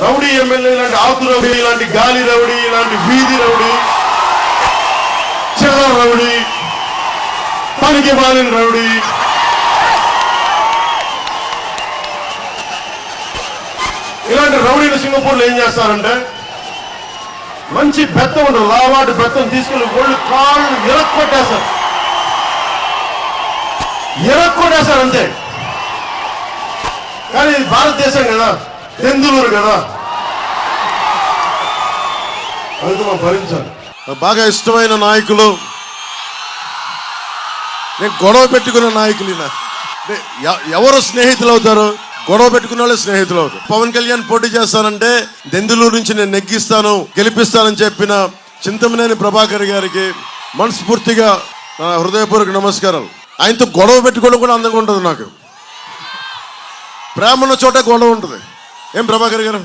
Rowdy MLA ఇలాంటి ఆకు rowdy, ఇలాంటి గాలి రౌడీ, ఇలాంటి వీధి రౌడీ, చిల్లర రౌడీ, పనికి మాలిన రౌడీ, ఇలాంటి రౌడీలు సింగపూర్లో ఏం చేస్తారంటే మంచి బెత్తం ఉండదు, లావాటి బెత్తం తీసుకెళ్ళి ఒళ్ళు కాళ్ళు ఎరక్కొట్టేస్తారు అంతే. కానీ ఇది భారతదేశం కదా, దెందులూరు కదా, అందుకు మనం భరించాలి. బాగా ఇష్టమైన నాయకులు, నేను గొడవ పెట్టుకున్న నాయకులు. ఎవరు స్నేహితులు అవుతారు? గొడవ పెట్టుకున్న వాళ్ళే స్నేహితులు అవుతారు. పవన్ కళ్యాణ్ పోటీ చేస్తానంటే దెందులూరు నుంచి నేను నెగ్గిస్తాను, గెలిపిస్తానని చెప్పిన చింతమనేని ప్రభాకర్ గారికి మనస్ఫూర్తిగా హృదయపూర్వక నమస్కారాలు. ఆయనతో గొడవ పెట్టుకోవడం కూడా అందంగా ఉంటుంది. నాకు ప్రేమ ఉన్న చోట గొడవ ఉంటుంది. ఏం ప్రభాకర్ గారు?